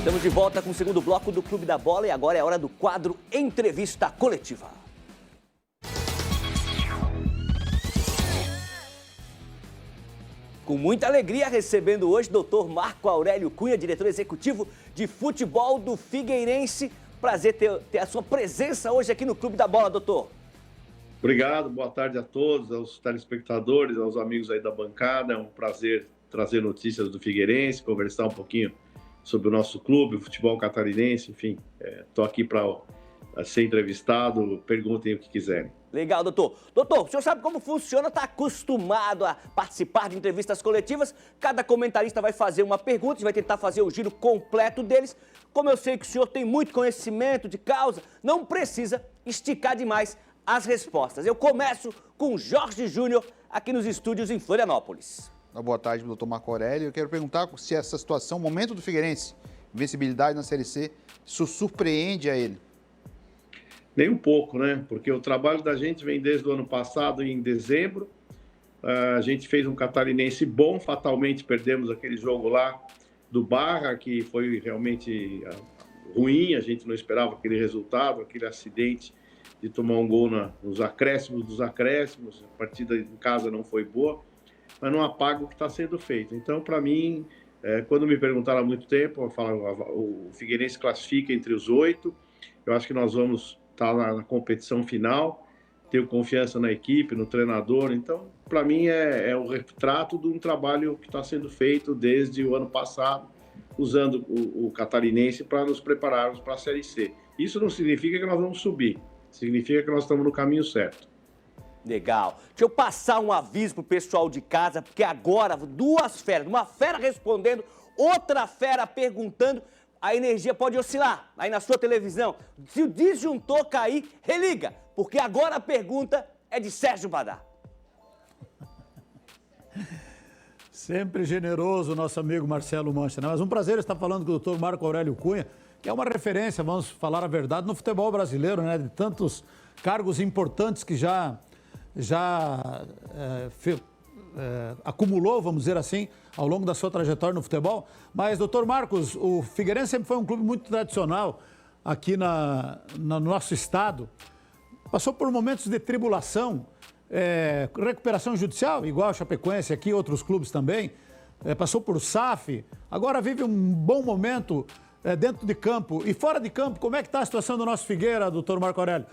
Estamos de volta com o segundo bloco do Clube da Bola e agora é hora do quadro Entrevista Coletiva. Com muita alegria recebendo hoje o Dr. Marco Aurélio Cunha, diretor executivo de futebol do Figueirense. Prazer ter a sua presença hoje aqui no Clube da Bola, doutor. Obrigado, boa tarde a todos, aos telespectadores, aos amigos aí da bancada. É um prazer trazer notícias do Figueirense, conversar um pouquinho sobre o nosso clube, o futebol catarinense, enfim. Estou aqui para ser entrevistado, perguntem o que quiserem. Legal, doutor. Doutor, o senhor sabe como funciona, está acostumado a participar de entrevistas coletivas. Cada comentarista vai fazer uma pergunta, a gente vai tentar fazer o giro completo deles. Como eu sei que o senhor tem muito conhecimento de causa, não precisa esticar demais as respostas. Eu começo com Jorge Júnior, aqui nos estúdios em Florianópolis. Boa tarde, doutor Marco Aurélio. Eu quero perguntar se essa situação, o momento do Figueirense, invencibilidade na Série C, isso surpreende a ele. Nem um pouco, né? Porque o trabalho da gente vem desde o ano passado, em dezembro. A gente fez um catarinense bom, fatalmente perdemos aquele jogo lá do Barra, que foi realmente ruim, a gente não esperava aquele resultado, aquele acidente de tomar um gol nos acréscimos dos acréscimos, a partida em casa não foi boa, mas não apaga o que está sendo feito. Então, para mim, quando me perguntaram há muito tempo, eu falo, o Figueirense classifica entre os 8, eu acho que nós vamos estar na competição final, tenho confiança na equipe, no treinador, então, para mim, é o retrato de um trabalho que está sendo feito desde o ano passado, usando o catarinense para nos prepararmos para a Série C. Isso não significa que nós vamos subir, significa que nós estamos no caminho certo. Legal. Deixa eu passar um aviso pro pessoal de casa, porque agora duas feras, uma fera respondendo, outra fera perguntando, a energia pode oscilar aí na sua televisão. Se o disjuntor cair, religa, porque agora a pergunta é de Sérgio Badá. Sempre generoso o nosso amigo Marcelo Mancha, né? Mas um prazer estar falando com o doutor Marco Aurélio Cunha, que é uma referência, vamos falar a verdade, no futebol brasileiro, né? De tantos cargos importantes que já acumulou, vamos dizer assim, ao longo da sua trajetória no futebol. Mas, doutor Marcos, o Figueirense sempre foi um clube muito tradicional aqui no nosso estado. Passou por momentos de tribulação, recuperação judicial, igual a Chapecoense aqui, outros clubes também. Passou por SAF, agora vive um bom momento dentro de campo. E fora de campo, como é que está a situação do nosso Figueira, doutor Marco Aurélio?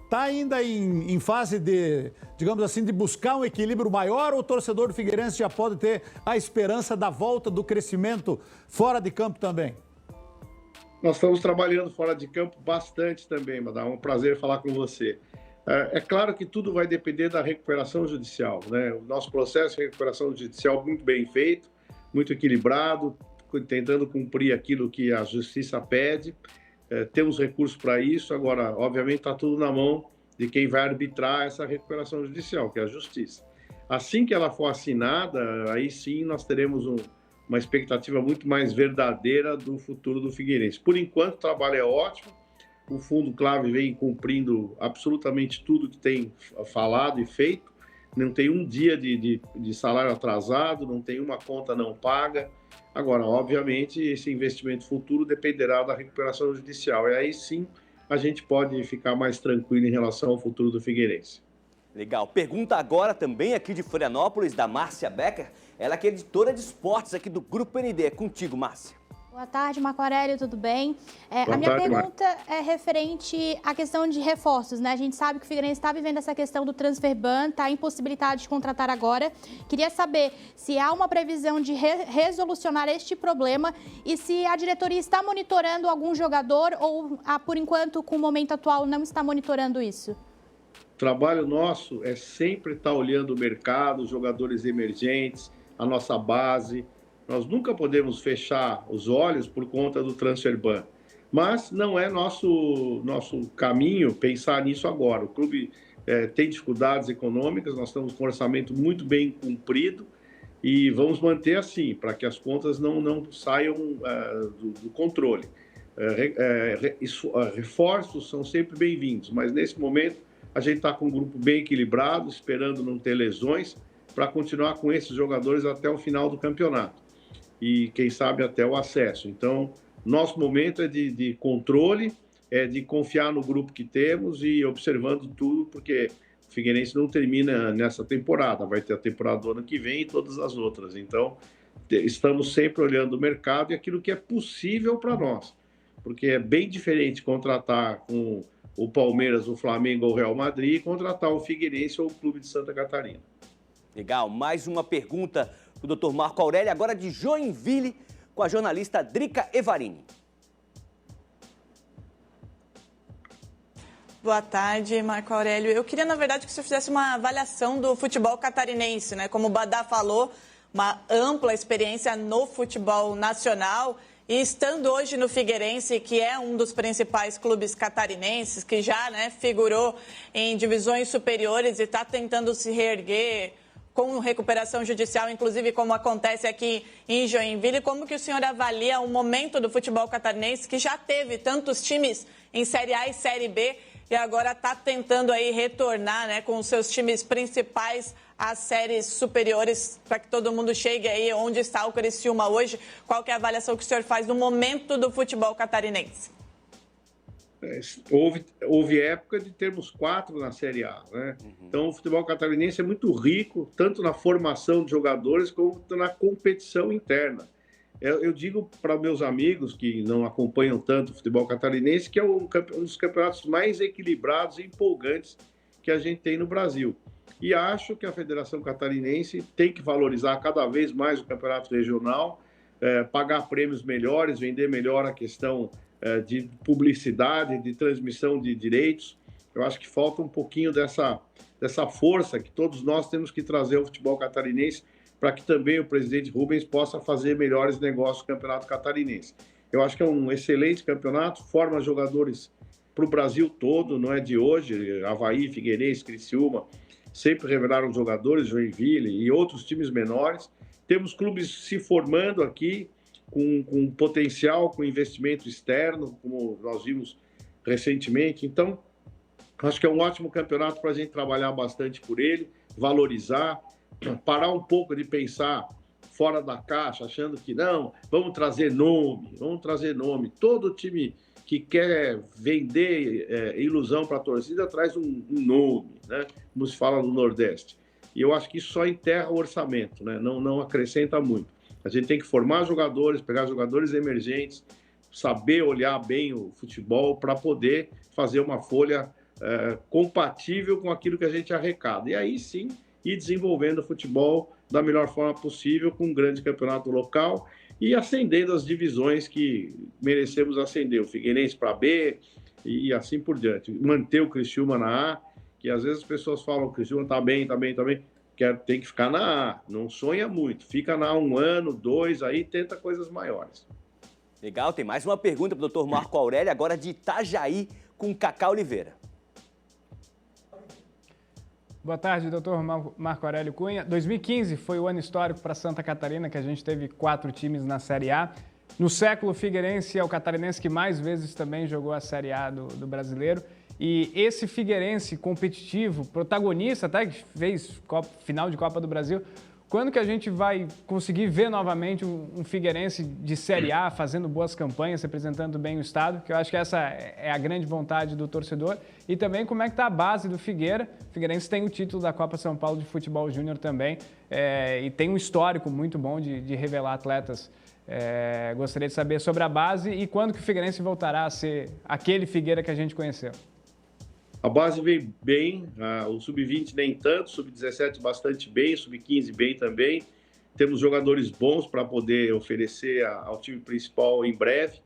Está ainda em fase de, digamos assim, de buscar um equilíbrio maior, ou o torcedor do Figueirense já pode ter a esperança da volta do crescimento fora de campo também? Nós estamos trabalhando fora de campo bastante também, Badá. É um prazer falar com você. É claro que tudo vai depender da recuperação judicial, né? O nosso processo de recuperação judicial muito bem feito, muito equilibrado, tentando cumprir aquilo que a justiça pede. Temos recursos para isso, agora, obviamente, está tudo na mão de quem vai arbitrar essa recuperação judicial, que é a Justiça. Assim que ela for assinada, aí sim nós teremos uma expectativa muito mais verdadeira do futuro do Figueirense. Por enquanto, o trabalho é ótimo, o Fundo Clave vem cumprindo absolutamente tudo que tem falado e feito, não tem um dia de salário atrasado, não tem uma conta não paga. Agora, obviamente, esse investimento futuro dependerá da recuperação judicial. E aí sim a gente pode ficar mais tranquilo em relação ao futuro do Figueirense. Legal. Pergunta agora também aqui de Florianópolis, da Márcia Becker. Ela que é editora de esportes aqui do Grupo ND. É contigo, Márcia. Boa tarde, Marco Aurélio, tudo bem? A minha pergunta é referente à questão de reforços, né? A gente sabe que o Figueirense está vivendo essa questão do transfer ban, está impossibilitado de contratar agora. Queria saber se há uma previsão de resolucionar este problema e se a diretoria está monitorando algum jogador ou, por enquanto, com o momento atual, não está monitorando isso. O trabalho nosso é sempre estar olhando o mercado, os jogadores emergentes, a nossa base. Nós nunca podemos fechar os olhos por conta do transfer ban, mas não é nosso caminho pensar nisso agora. O clube tem dificuldades econômicas, nós estamos com um orçamento muito bem cumprido e vamos manter assim, para que as contas não saiam do controle. Reforços são sempre bem-vindos, mas nesse momento a gente está com um grupo bem equilibrado, esperando não ter lesões, para continuar com esses jogadores até o final do campeonato. E, quem sabe, até o acesso. Então, Nosso momento é de controle, é de confiar no grupo que temos e observando tudo, porque o Figueirense não termina nessa temporada, vai ter a temporada do ano que vem e todas as outras. Então, estamos sempre olhando o mercado e aquilo que é possível para nós, porque é bem diferente contratar com o Palmeiras, o Flamengo ou o Real Madrid e contratar o Figueirense ou o Clube de Santa Catarina. Legal, mais uma pergunta para o Dr. Marco Aurélio, agora de Joinville, com a jornalista Drica Evarini. Boa tarde, Marco Aurélio. Eu queria, na verdade, que o senhor fizesse uma avaliação do futebol catarinense, né? Como o Badá falou, uma ampla experiência no futebol nacional e estando hoje no Figueirense, que é um dos principais clubes catarinenses, que já, né, figurou em divisões superiores e está tentando se reerguer com recuperação judicial, inclusive como acontece aqui em Joinville. Como que o senhor avalia o momento do futebol catarinense, que já teve tantos times em Série A e Série B, e agora está tentando aí retornar, né, com os seus times principais às séries superiores, para que todo mundo chegue aí onde está o Criciúma hoje? Qual que é a avaliação que o senhor faz do momento do futebol catarinense? Houve época de termos 4 na Série A, né? Então o futebol catarinense é muito rico, tanto na formação de jogadores como na competição interna. Eu digo para meus amigos que não acompanham tanto o futebol catarinense que é um dos campeonatos mais equilibrados e empolgantes que a gente tem no Brasil. E acho que a Federação Catarinense tem que valorizar cada vez mais o campeonato regional, pagar prêmios melhores, vender melhor a questão de publicidade, de transmissão de direitos. Eu acho que falta um pouquinho dessa força que todos nós temos que trazer ao futebol catarinense para que também o presidente Rubens possa fazer melhores negócios no campeonato catarinense. Eu acho que é um excelente campeonato, forma jogadores para o Brasil todo, não é de hoje. Avaí, Figueirense, Criciúma sempre revelaram jogadores, Joinville e outros times menores. Temos clubes se formando aqui com potencial, com investimento externo, como nós vimos recentemente. Então, acho que é um ótimo campeonato para a gente trabalhar bastante por ele, valorizar, parar um pouco de pensar fora da caixa, achando que não, vamos trazer nome. Todo time que quer vender ilusão para a torcida traz um nome, né? Como se fala no Nordeste. E eu acho que isso só enterra o orçamento, né? Não acrescenta muito. A gente tem que formar jogadores, pegar jogadores emergentes, saber olhar bem o futebol para poder fazer uma folha compatível com aquilo que a gente arrecada. E aí sim, ir desenvolvendo o futebol da melhor forma possível, com um grande campeonato local e ascendendo as divisões que merecemos ascender. O Figueirense para B e assim por diante. Manter o Criciúma na A, que às vezes as pessoas falam que o Criciúma está bem, tem que ficar na A. Não sonha muito. Fica na A 1 ano, 2, aí tenta coisas maiores. Legal, tem mais uma pergunta para o Dr. Marco Aurélio, agora de Itajaí, com Cacá Oliveira. Boa tarde, doutor Marco Aurélio Cunha. 2015 foi o ano histórico para Santa Catarina, que a gente teve 4 times na Série A. No século, o Figueirense é o catarinense que mais vezes também jogou a Série A do brasileiro. E esse Figueirense competitivo, protagonista, até que fez final de Copa do Brasil, quando que a gente vai conseguir ver novamente um Figueirense de Série A fazendo boas campanhas, representando bem o estado? Que eu acho que essa é a grande vontade do torcedor. E também como é que está a base do Figueira. O Figueirense tem o título da Copa São Paulo de Futebol Júnior também e tem um histórico muito bom de revelar atletas. Gostaria de saber sobre a base e quando que o Figueirense voltará a ser aquele Figueira que a gente conheceu. A base veio bem, o Sub-20 nem tanto, Sub-17 bastante bem, Sub-15 bem também. Temos jogadores bons para poder oferecer ao time principal em breve.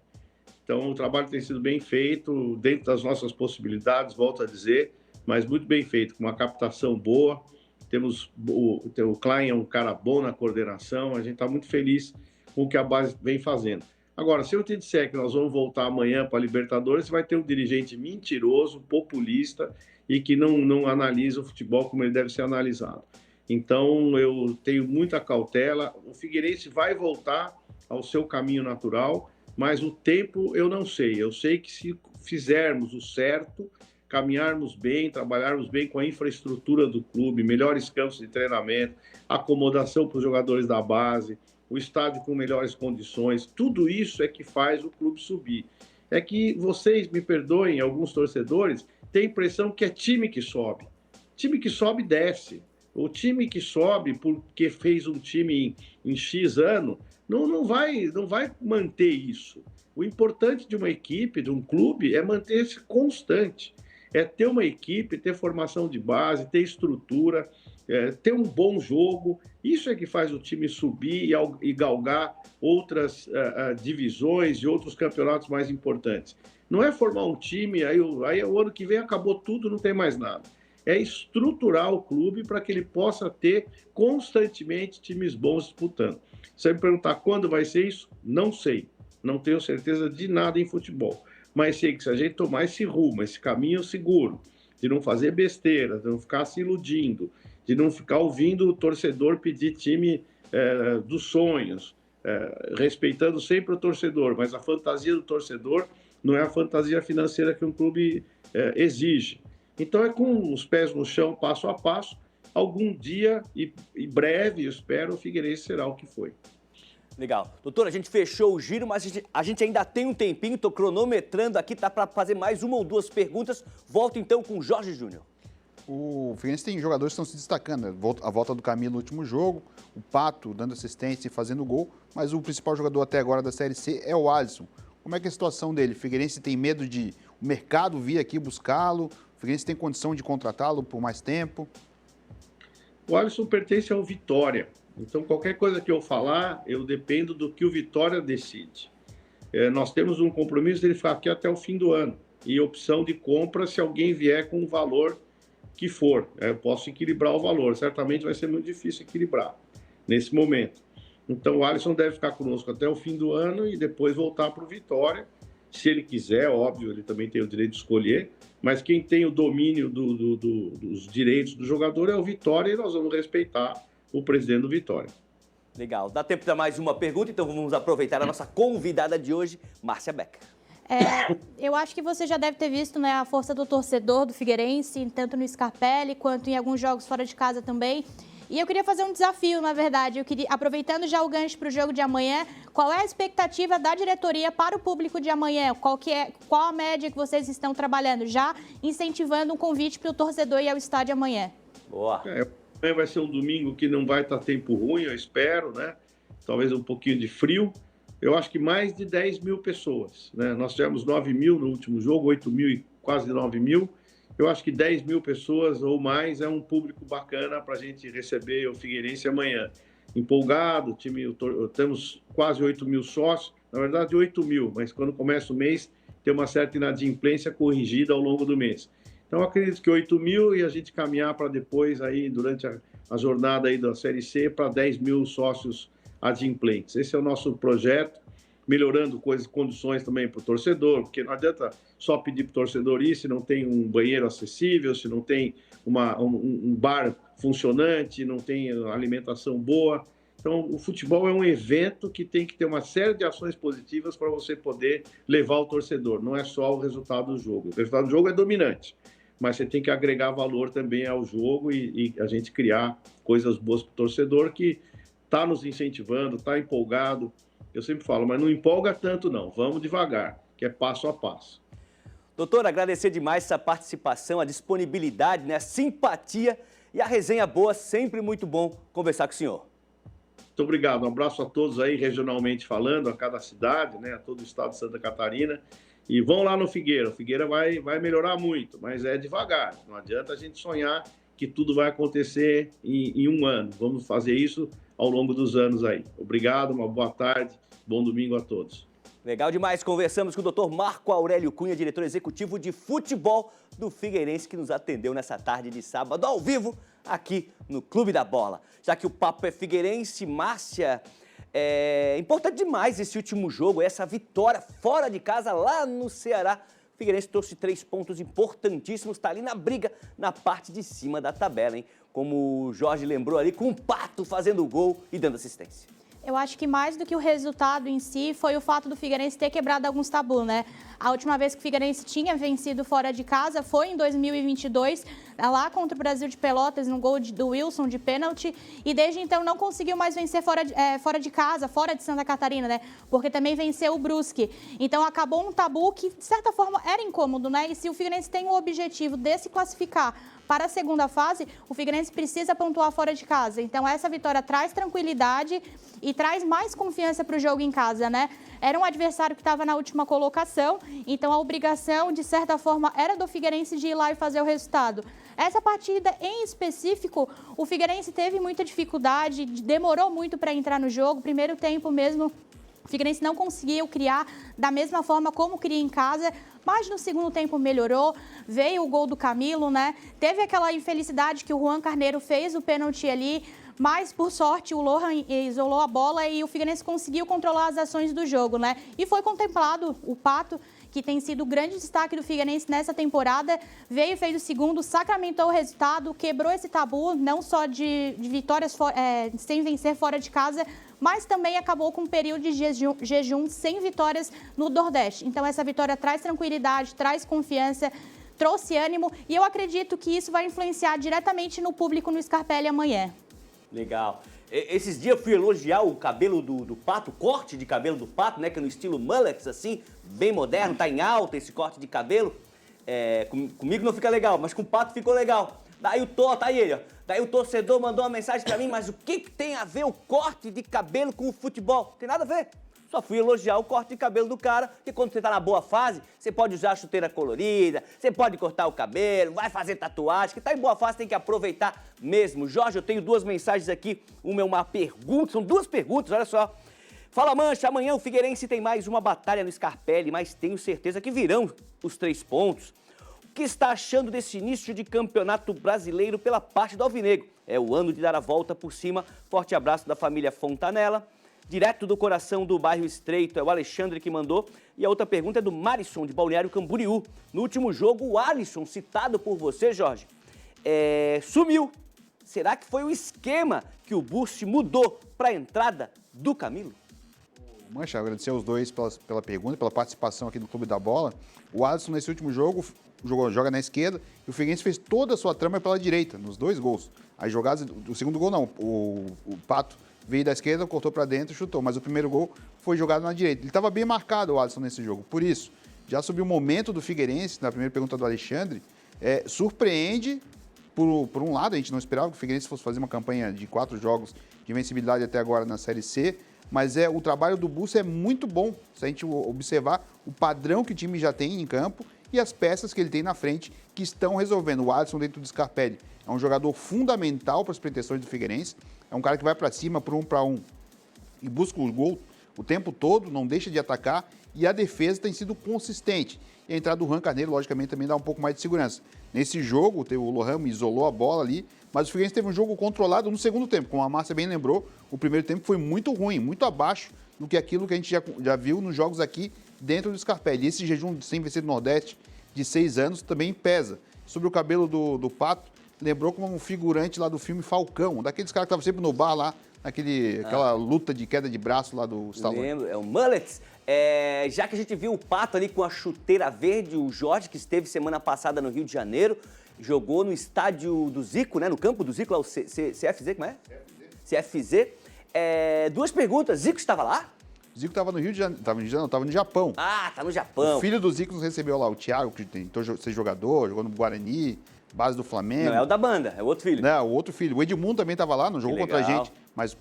Então, o trabalho tem sido bem feito, dentro das nossas possibilidades, volto a dizer, mas muito bem feito, com uma captação boa. Temos o Klein é um cara bom na coordenação, a gente está muito feliz com o que a base vem fazendo. Agora, se eu te disser que nós vamos voltar amanhã para a Libertadores, você vai ter um dirigente mentiroso, populista e que não analisa o futebol como ele deve ser analisado. Então, eu tenho muita cautela. O Figueirense vai voltar ao seu caminho natural, mas o tempo eu não sei. Eu sei que se fizermos o certo, caminharmos bem, trabalharmos bem com a infraestrutura do clube, melhores campos de treinamento, acomodação para os jogadores da base, o estádio com melhores condições, tudo isso é que faz o clube subir. É que vocês, me perdoem, alguns torcedores, têm a impressão que é time que sobe. Time que sobe, desce. O time que sobe porque fez um time em X ano, não vai manter isso. O importante de uma equipe, de um clube, é manter-se constante. É ter uma equipe, ter formação de base, ter estrutura, ter um bom jogo. Isso é que faz o time subir e galgar outras divisões e outros campeonatos mais importantes. Não é formar um time, aí o ano que vem acabou tudo, não tem mais nada. É estruturar o clube para que ele possa ter constantemente times bons disputando. Se você me perguntar quando vai ser isso, não sei. Não tenho certeza de nada em futebol. Mas sei que se a gente tomar esse rumo, esse caminho seguro, de não fazer besteira, de não ficar se iludindo, de não ficar ouvindo o torcedor pedir time dos sonhos, respeitando sempre o torcedor, mas a fantasia do torcedor não é a fantasia financeira que um clube exige. Então é com os pés no chão, passo a passo, algum dia, e breve, eu espero, o Figueirense será o que foi. Legal. Doutor, a gente fechou o giro, mas a gente ainda tem um tempinho, estou cronometrando aqui, tá para fazer mais uma ou duas perguntas. Volto então com o Jorge Júnior. O Figueirense tem jogadores que estão se destacando, né? A volta do Camilo no último jogo, o Pato dando assistência e fazendo gol, mas o principal jogador até agora da Série C é o Alisson. Como é que é a situação dele? O Figueirense tem medo de o mercado vir aqui buscá-lo? O Figueirense tem condição de contratá-lo por mais tempo? O Alisson pertence ao Vitória. Então, qualquer coisa que eu falar, eu dependo do que o Vitória decide. Nós temos um compromisso dele ficar aqui até o fim do ano. E opção de compra se alguém vier com o valor que for. Eu posso equilibrar o valor. Certamente vai ser muito difícil equilibrar nesse momento. Então, o Alisson deve ficar conosco até o fim do ano e depois voltar para o Vitória. Se ele quiser, óbvio, ele também tem o direito de escolher. Mas quem tem o domínio dos direitos do jogador é o Vitória e nós vamos respeitar o presidente do Vitória. Legal. Dá tempo para mais uma pergunta, então vamos aproveitar a nossa convidada de hoje, Márcia Becker. Eu acho que você já deve ter visto, né, a força do torcedor do Figueirense, tanto no Scarpelli quanto em alguns jogos fora de casa também. E eu queria fazer um desafio, na verdade. Aproveitando já o gancho para o jogo de amanhã, qual é a expectativa da diretoria para o público de amanhã? Qual a média que vocês estão trabalhando? Já incentivando um convite para o torcedor ir ao estádio amanhã. Boa. Vai ser um domingo que não vai estar tempo ruim, eu espero, né? Talvez um pouquinho de frio. Eu acho que mais de 10 mil pessoas, né? Nós tivemos 9 mil no último jogo, 8 mil e quase 9 mil. Eu acho que 10 mil pessoas ou mais é um público bacana para a gente receber o Figueirense amanhã. Empolgado, temos quase 8 mil sócios, na verdade 8 mil, mas quando começa o mês tem uma certa inadimplência corrigida ao longo do mês. Então, acredito que 8 mil e a gente caminhar para depois, aí, durante a jornada aí da Série C, para 10 mil sócios adimplentes. Esse é o nosso projeto, melhorando condições também para o torcedor, porque não adianta só pedir para o torcedor ir se não tem um banheiro acessível, se não tem um bar funcionante, não tem alimentação boa. Então, o futebol é um evento que tem que ter uma série de ações positivas para você poder levar o torcedor. Não é só o resultado do jogo. O resultado do jogo é dominante, mas você tem que agregar valor também ao jogo e a gente criar coisas boas para o torcedor que está nos incentivando, está empolgado. Eu sempre falo, mas não empolga tanto não, vamos devagar, que é passo a passo. Doutor, agradecer demais essa participação, a disponibilidade, né, a simpatia e a resenha boa, sempre muito bom conversar com o senhor. Muito obrigado, um abraço a todos aí, regionalmente falando, a cada cidade, né, a todo o estado de Santa Catarina. E vão lá no Figueira, o Figueira vai melhorar muito, mas é devagar, não adianta a gente sonhar que tudo vai acontecer em um ano. Vamos fazer isso ao longo dos anos aí. Obrigado, uma boa tarde, bom domingo a todos. Legal demais, conversamos com o Dr. Marco Aurélio Cunha, diretor executivo de futebol do Figueirense, que nos atendeu nessa tarde de sábado, ao vivo, aqui no Clube da Bola. Já que o papo é Figueirense, Márcia, é importante demais esse último jogo, essa vitória fora de casa lá no Ceará. O Figueirense trouxe 3 pontos importantíssimos, está ali na briga, na parte de cima da tabela, hein? Como o Jorge lembrou ali, com o Pato fazendo gol e dando assistência. Eu acho que mais do que o resultado em si foi o fato do Figueirense ter quebrado alguns tabus, né? A última vez que o Figueirense tinha vencido fora de casa foi em 2022, lá contra o Brasil de Pelotas, no gol do Wilson de pênalti, e desde então não conseguiu mais vencer fora de casa, fora de Santa Catarina, né? Porque também venceu o Brusque. Então acabou um tabu que, de certa forma, era incômodo, né? E se o Figueirense tem o objetivo de se classificar para a segunda fase, o Figueirense precisa pontuar fora de casa. Então essa vitória traz tranquilidade e traz mais confiança para o jogo em casa, né? Era um adversário que estava na última colocação, então a obrigação, de certa forma, era do Figueirense de ir lá e fazer o resultado. Essa partida em específico, o Figueirense teve muita dificuldade, demorou muito para entrar no jogo, primeiro tempo mesmo. O Figueirense não conseguiu criar da mesma forma como cria em casa, mas no segundo tempo melhorou, veio o gol do Camilo, né? Teve aquela infelicidade que o Juan Carneiro fez o pênalti ali, mas por sorte o Lohan isolou a bola e o Figueirense conseguiu controlar as ações do jogo, né? E foi contemplado o Pato, que tem sido o grande destaque do Figueirense nessa temporada, veio, fez o segundo, sacramentou o resultado, quebrou esse tabu, não só de vitórias sem vencer fora de casa, mas também acabou com um período de jejum sem vitórias no Nordeste. Então essa vitória traz tranquilidade, traz confiança, trouxe ânimo e eu acredito que isso vai influenciar diretamente no público no Scarpelli amanhã. Legal. Esses dias eu fui elogiar o cabelo do Pato, o corte de cabelo do Pato, né? Que é no estilo mullets, assim, bem moderno, tá em alta esse corte de cabelo. Comigo não fica legal, mas com o Pato ficou legal. Daí o torcedor mandou uma mensagem pra mim, mas o que tem a ver o corte de cabelo com o futebol? Tem nada a ver. Só fui elogiar o corte de cabelo do cara, porque quando você tá na boa fase, você pode usar a chuteira colorida, você pode cortar o cabelo, vai fazer tatuagem, que tá em boa fase, tem que aproveitar mesmo. Jorge, eu tenho duas mensagens aqui, uma é uma pergunta, são duas perguntas, olha só. Fala, Mancha, amanhã o Figueirense tem mais uma batalha no Scarpelli, mas tenho certeza que virão os 3 pontos. O que está achando desse início de campeonato brasileiro pela parte do Alvinegro? É o ano de dar a volta por cima. Forte abraço da família Fontanella. Direto do coração do bairro Estreito, é o Alexandre que mandou. E a outra pergunta é do Marisson, de Balneário Camboriú. No último jogo, o Alisson, citado por você, Jorge, sumiu. Será que foi o esquema que o Bursi mudou para a entrada do Camilo? Mancha, agradecer aos dois pela pergunta, pela participação aqui no Clube da Bola. O Alisson, nesse último jogo, joga na esquerda e o Figueirense fez toda a sua trama pela direita, nos 2 gols. As jogadas, o segundo gol não, o Pato veio da esquerda, cortou para dentro e chutou, mas o primeiro gol foi jogado na direita. Ele estava bem marcado, o Alisson, nesse jogo. Por isso, já sobre o momento do Figueirense, na primeira pergunta do Alexandre, surpreende, por um lado, a gente não esperava que o Figueirense fosse fazer uma campanha de 4 jogos de invencibilidade até agora na Série C, mas o trabalho do Bursi é muito bom, se a gente observar o padrão que o time já tem em campo e as peças que ele tem na frente que estão resolvendo. O Alisson dentro do Scarpelli é um jogador fundamental para as pretensões do Figueirense, é um cara que vai para cima por 1 para 1 e busca o gol o tempo todo, não deixa de atacar e a defesa tem sido consistente. E a entrada do Juan Carneiro, logicamente, também dá um pouco mais de segurança. Nesse jogo, o Lohan isolou a bola ali, mas o Figueirense teve um jogo controlado no segundo tempo. Como a Márcia bem lembrou, o primeiro tempo foi muito ruim, muito abaixo do que aquilo que a gente já viu nos jogos aqui dentro do Scarpelli. E esse jejum sem vencer do Nordeste de 6 anos também pesa. Sobre o cabelo do Pato, lembrou como um figurante lá do filme Falcão, daqueles caras que estavam sempre no bar lá, aquela luta de queda de braço lá do Stallone. Lembro, é o Mullets. Já que a gente viu o Pato ali com a chuteira verde, o Jorge, que esteve semana passada no Rio de Janeiro, jogou no estádio do Zico, né? No campo do Zico, lá o CFZ, como é? CFZ. Duas perguntas, Zico estava lá? Zico estava no Rio de Janeiro, estava no Japão. Ah, tá no Japão. O filho do Zico nos recebeu lá, o Thiago, que tentou ser jogador, jogou no Guarani, base do Flamengo. Não é o da banda, é o outro filho. Não, o outro filho. O Edmundo também estava lá, não jogou contra a gente, mas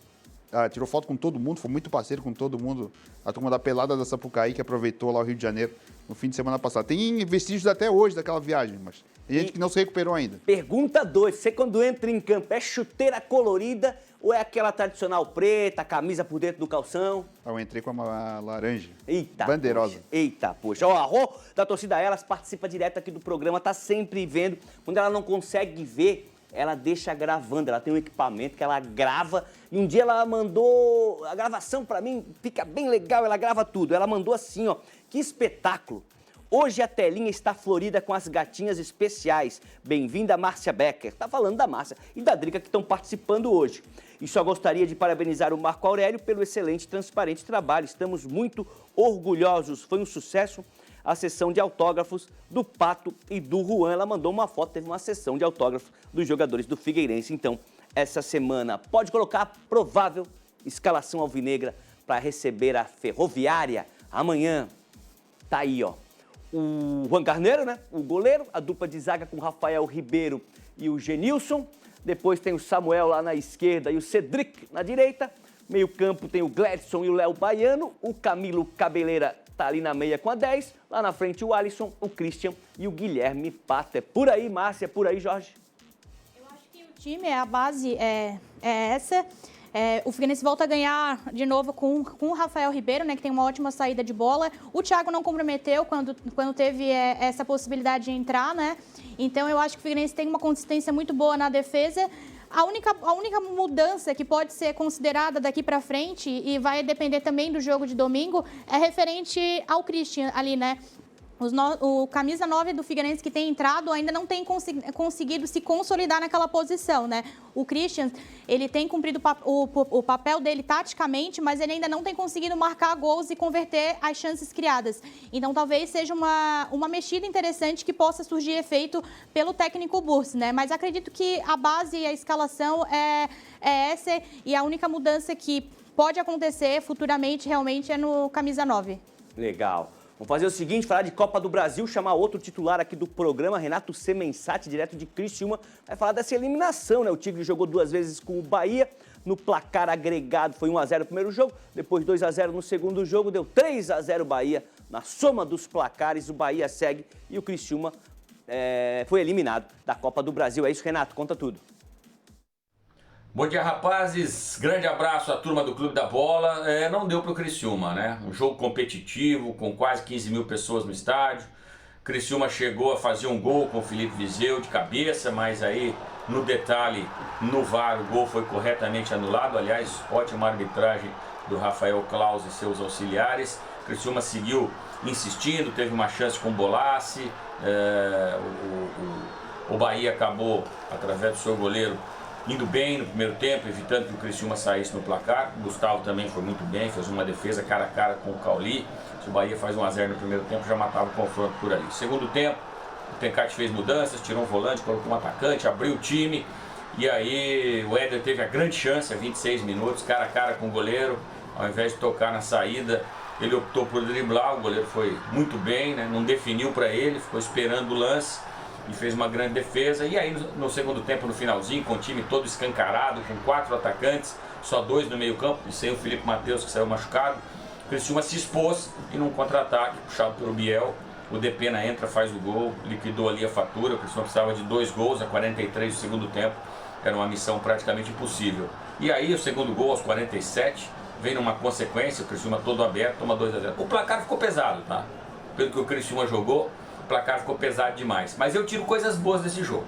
tirou foto com todo mundo, foi muito parceiro com todo mundo. A turma da Pelada da Sapucaí, que aproveitou lá o Rio de Janeiro no fim de semana passado. Tem vestígios até hoje daquela viagem, mas tem gente que não se recuperou ainda. Pergunta 2. Você quando entra em campo, é chuteira colorida ou é aquela tradicional preta, camisa por dentro do calção? Eu entrei com uma laranja. Eita, bandeirosa. Poxa. Eita, poxa. Ó, a Rô da torcida Elas participa direto aqui do programa, tá sempre vendo. Quando ela não consegue ver, ela deixa gravando, ela tem um equipamento que ela grava. E um dia ela mandou a gravação pra mim, fica bem legal, ela grava tudo. Ela mandou assim, ó, que espetáculo. Hoje a telinha está florida com as gatinhas especiais. Bem-vinda, Márcia Becker. Tá falando da Márcia e da Drica que estão participando hoje. E só gostaria de parabenizar o Marco Aurélio pelo excelente e transparente trabalho. Estamos muito orgulhosos. Foi um sucesso. a sessão de autógrafos do Pato e do Juan. Ela mandou uma foto, teve uma sessão de autógrafos dos jogadores do Figueirense. Então, essa semana pode colocar a provável escalação alvinegra para receber a Ferroviária amanhã. Tá aí, ó. O Juan Carneiro, né? O goleiro, a dupla de zaga com o Rafael Ribeiro e o Genilson. Depois tem o Samuel lá na esquerda e o Cedric na direita. Meio campo tem o Gladson e o Léo Baiano. O Camilo Cabeleira tá ali na meia com a 10. Lá na frente o Alisson, o Christian e o Guilherme Pato. É por aí, Márcia, é por aí, Jorge? Eu acho que o time, a base é essa. O Figueirense volta a ganhar de novo com o Rafael Ribeiro, né, que tem uma ótima saída de bola. O Thiago não comprometeu quando teve essa possibilidade de entrar, né? Então eu acho que o Figueirense tem uma consistência muito boa na defesa. A única mudança que pode ser considerada daqui para frente, e vai depender também do jogo de domingo, é referente ao Christian ali, né? O camisa 9 do Figueirense que tem entrado ainda não tem conseguido se consolidar naquela posição, né? O Christian, ele tem cumprido o papel dele taticamente, mas ele ainda não tem conseguido marcar gols e converter as chances criadas. Então, talvez seja uma mexida interessante que possa surgir efeito pelo técnico Bursi, né? Mas acredito que a base e a escalação é essa, e a única mudança que pode acontecer futuramente realmente é no camisa 9. Legal. Vamos fazer o seguinte, falar de Copa do Brasil, chamar outro titular aqui do programa, Renato Semensati, direto de Criciúma, vai falar dessa eliminação, né? O Tigre jogou 2 vezes com o Bahia, no placar agregado foi 1-0 no primeiro jogo, depois 2-0 no segundo jogo, deu 3-0 Bahia. Na soma dos placares, o Bahia segue e o Criciúma foi eliminado da Copa do Brasil. É isso, Renato, conta tudo. Bom dia, rapazes. Grande abraço à turma do Clube da Bola. Não deu para o Criciúma, né? Um jogo competitivo, com quase 15 mil pessoas no estádio. Criciúma chegou a fazer um gol com o Felipe Viseu de cabeça, mas aí, no detalhe, no VAR, o gol foi corretamente anulado. Aliás, ótima arbitragem do Rafael Claus e seus auxiliares. Criciúma seguiu insistindo, teve uma chance com o Bolassi. O Bahia acabou, através do seu goleiro, indo bem no primeiro tempo, evitando que o Criciúma saísse no placar. O Gustavo também foi muito bem, fez uma defesa cara a cara com o Cauli. Se o Bahia faz 1-0 no primeiro tempo, já matava o confronto por ali. Segundo tempo, o Tencati fez mudanças, tirou um volante, colocou um atacante, abriu o time. E aí o Éder teve a grande chance, a 26 minutos, cara a cara com o goleiro. Ao invés de tocar na saída, ele optou por driblar, o goleiro foi muito bem, né? Não definiu para ele, ficou esperando o lance e fez uma grande defesa. E aí no segundo tempo, no finalzinho, com o time todo escancarado, com 4 atacantes, só 2 no meio campo, e sem o Felipe Matheus, que saiu machucado, o Criciúma se expôs e num contra-ataque, puxado pelo Biel, o Depena entra, faz o gol, liquidou ali a fatura. O Criciúma precisava de 2 gols a 43 do segundo tempo, era uma missão praticamente impossível. E aí o segundo gol aos 47, vem numa consequência, o Criciúma todo aberto, toma 2-0. O placar ficou pesado, tá? Pelo que o Criciúma jogou, o placar ficou pesado demais. Mas eu tiro coisas boas desse jogo.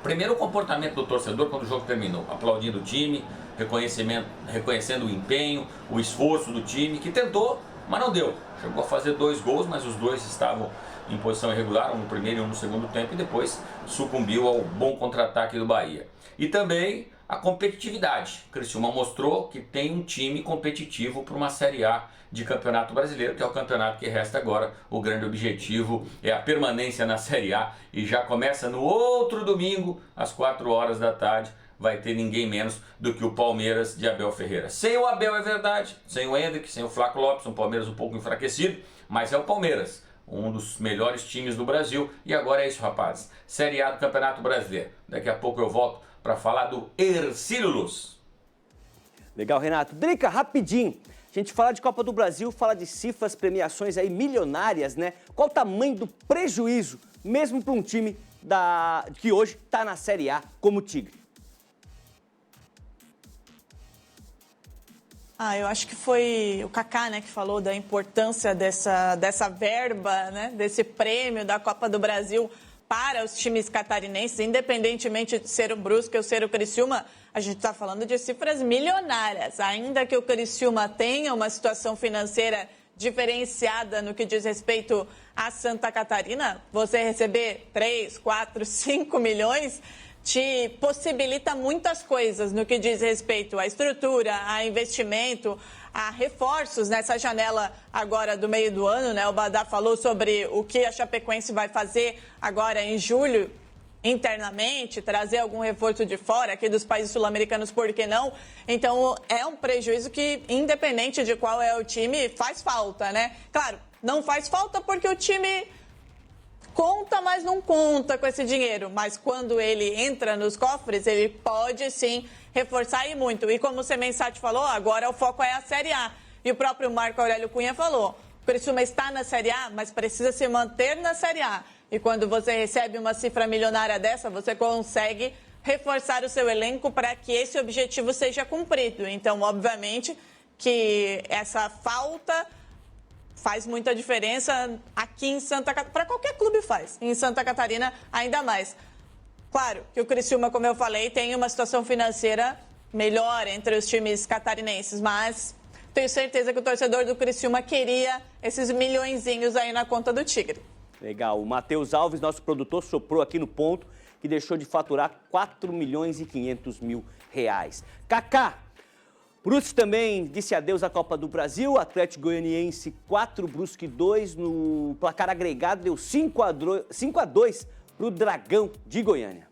Primeiro, o comportamento do torcedor quando o jogo terminou, aplaudindo o time, reconhecendo o empenho, o esforço do time, que tentou, mas não deu. Chegou a fazer 2 gols, mas os 2 estavam em posição irregular, um no primeiro e um no segundo tempo, e depois sucumbiu ao bom contra-ataque do Bahia. E também a competitividade. O Criciúma mostrou que tem um time competitivo para uma Série A de Campeonato Brasileiro, que é o campeonato que resta agora. O grande objetivo é a permanência na Série A, e já começa no outro domingo, às 4 horas da tarde, vai ter ninguém menos do que o Palmeiras de Abel Ferreira. Sem o Abel, é verdade, sem o Hendrick, sem o Flaco Lopes, um Palmeiras um pouco enfraquecido, mas é o Palmeiras, um dos melhores times do Brasil. E agora é isso, rapazes, Série A do Campeonato Brasileiro. Daqui a pouco eu volto para falar do Hercílio Luz. Legal, Renato. Drica, rapidinho. A gente fala de Copa do Brasil, fala de cifras, premiações aí milionárias, né? Qual o tamanho do prejuízo, mesmo para um time que hoje está na Série A, como o Tigre? Eu acho que foi o Kaká, né, que falou da importância dessa verba, né, desse prêmio da Copa do Brasil para os times catarinenses, independentemente de ser o Brusque ou ser o Criciúma. A gente está falando de cifras milionárias. Ainda que o Criciúma tenha uma situação financeira diferenciada no que diz respeito a Santa Catarina, você receber 3, 4, 5 milhões te possibilita muitas coisas no que diz respeito à estrutura, a investimento, a reforços nessa janela agora do meio do ano, né? O Badá falou sobre o que a Chapecoense vai fazer agora em julho internamente, trazer algum reforço de fora, aqui dos países sul-americanos, por que não? Então, é um prejuízo que, independente de qual é o time, faz falta, né? Claro, não faz falta porque o time conta, mas não conta com esse dinheiro. Mas quando ele entra nos cofres, ele pode, sim, reforçar e muito. E como o Semensati falou, agora o foco é a Série A. E o próprio Marco Aurélio Cunha falou, o Criciúma está na Série A, mas precisa se manter na Série A. E quando você recebe uma cifra milionária dessa, você consegue reforçar o seu elenco para que esse objetivo seja cumprido. Então, obviamente, que essa falta faz muita diferença aqui em Santa Catarina. Para qualquer clube faz, em Santa Catarina ainda mais. Claro que o Criciúma, como eu falei, tem uma situação financeira melhor entre os times catarinenses, mas tenho certeza que o torcedor do Criciúma queria esses milhõezinhos aí na conta do Tigre. Legal. O Matheus Alves, nosso produtor, soprou aqui no ponto que deixou de faturar 4.500.000 reais. Kaká, Brusque também disse adeus à Copa do Brasil. Atlético Goianiense 4, Brusque 2. No placar agregado deu 5-2 para o Dragão de Goiânia.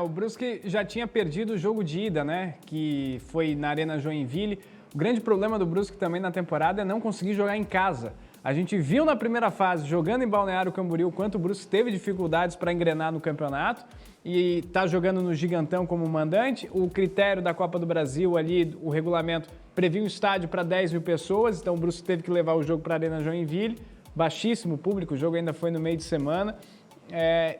O Brusque já tinha perdido o jogo de ida, né? Que foi na Arena Joinville. O grande problema do Brusque também na temporada é não conseguir jogar em casa. A gente viu na primeira fase, jogando em Balneário Camboriú, quanto o Brusque teve dificuldades para engrenar no campeonato e está jogando no Gigantão como mandante. O critério da Copa do Brasil ali, o regulamento, previa um estádio para 10 mil pessoas, então o Brusque teve que levar o jogo para a Arena Joinville. Baixíssimo público, o jogo ainda foi no meio de semana.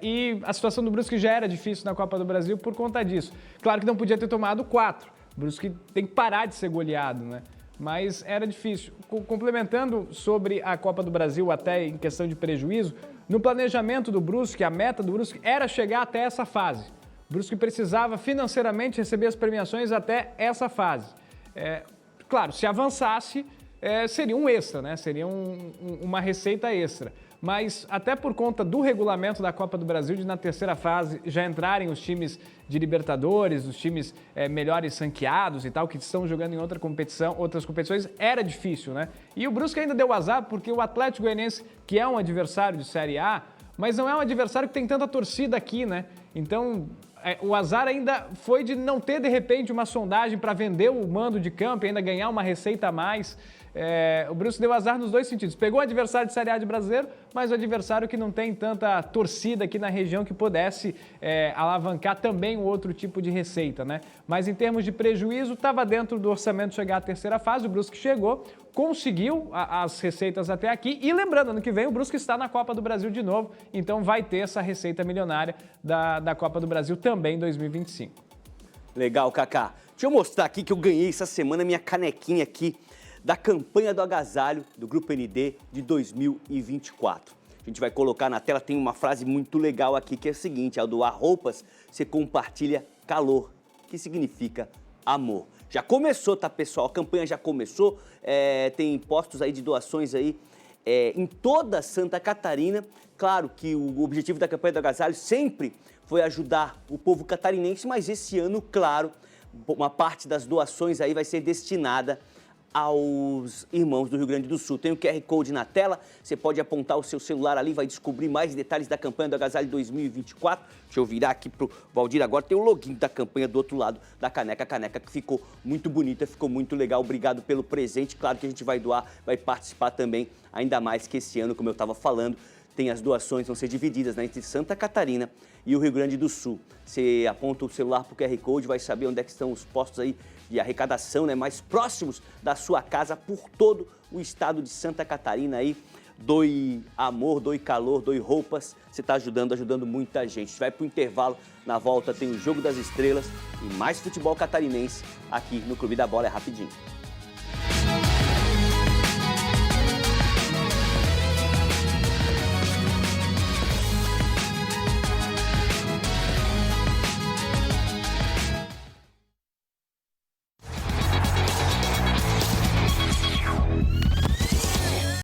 E a situação do Brusque já era difícil na Copa do Brasil por conta disso. Claro que não podia ter tomado 4. O Brusque tem que parar de ser goleado, né? Mas era difícil. Complementando sobre a Copa do Brasil, até em questão de prejuízo, no planejamento do Brusque, a meta do Brusque era chegar até essa fase. O Brusque precisava financeiramente receber as premiações até essa fase. Claro, se avançasse, seria um extra, né? Seria uma receita extra. Mas até por conta do regulamento da Copa do Brasil, de na terceira fase já entrarem os times de Libertadores, os times melhores ranqueados e tal, que estão jogando em outras competições, era difícil, né? E o Brusque ainda deu azar porque o Atlético Goianiense, que é um adversário de Série A, mas não é um adversário que tem tanta torcida aqui, né? Então, o azar ainda foi de não ter, de repente, uma sondagem para vender o mando de campo e ainda ganhar uma receita a mais. O Brusque deu azar nos dois sentidos. Pegou o adversário de Série A de brasileiro, mas o adversário que não tem tanta torcida aqui na região que pudesse alavancar também um outro tipo de receita, né? Mas em termos de prejuízo, estava dentro do orçamento chegar à terceira fase, o Brusque chegou, conseguiu as receitas até aqui e lembrando, ano que vem o Brusque está na Copa do Brasil de novo, então vai ter essa receita milionária da Copa do Brasil também em 2025. Legal, Kaká. Deixa eu mostrar aqui que eu ganhei essa semana minha canequinha aqui da campanha do agasalho do Grupo ND de 2024. A gente vai colocar na tela, tem uma frase muito legal aqui que é a seguinte: ao doar roupas, você compartilha calor, que significa amor. Já começou, tá, pessoal? A campanha já começou, tem postos aí de doações aí em toda Santa Catarina. Claro que o objetivo da campanha do agasalho sempre foi ajudar o povo catarinense, mas esse ano, claro, uma parte das doações aí vai ser destinada aos irmãos do Rio Grande do Sul. Tem o QR Code na tela, você pode apontar o seu celular ali, vai descobrir mais detalhes da campanha do Agasalho 2024. Deixa eu virar aqui pro Valdir agora, tem o login da campanha do outro lado da caneca, a caneca que ficou muito bonita, ficou muito legal. Obrigado pelo presente, claro que a gente vai doar, vai participar também, ainda mais que esse ano, como eu estava falando, tem as doações, vão ser divididas, né, entre Santa Catarina e o Rio Grande do Sul. Você aponta o celular para o QR Code, vai saber onde é que estão os postos aí de arrecadação, né, mais próximos da sua casa por todo o estado de Santa Catarina aí. Doe amor, doe calor, doe roupas, você está ajudando muita gente. A gente vai para o intervalo, na volta tem o Jogo das Estrelas e mais futebol catarinense aqui no Clube da Bola, é rapidinho.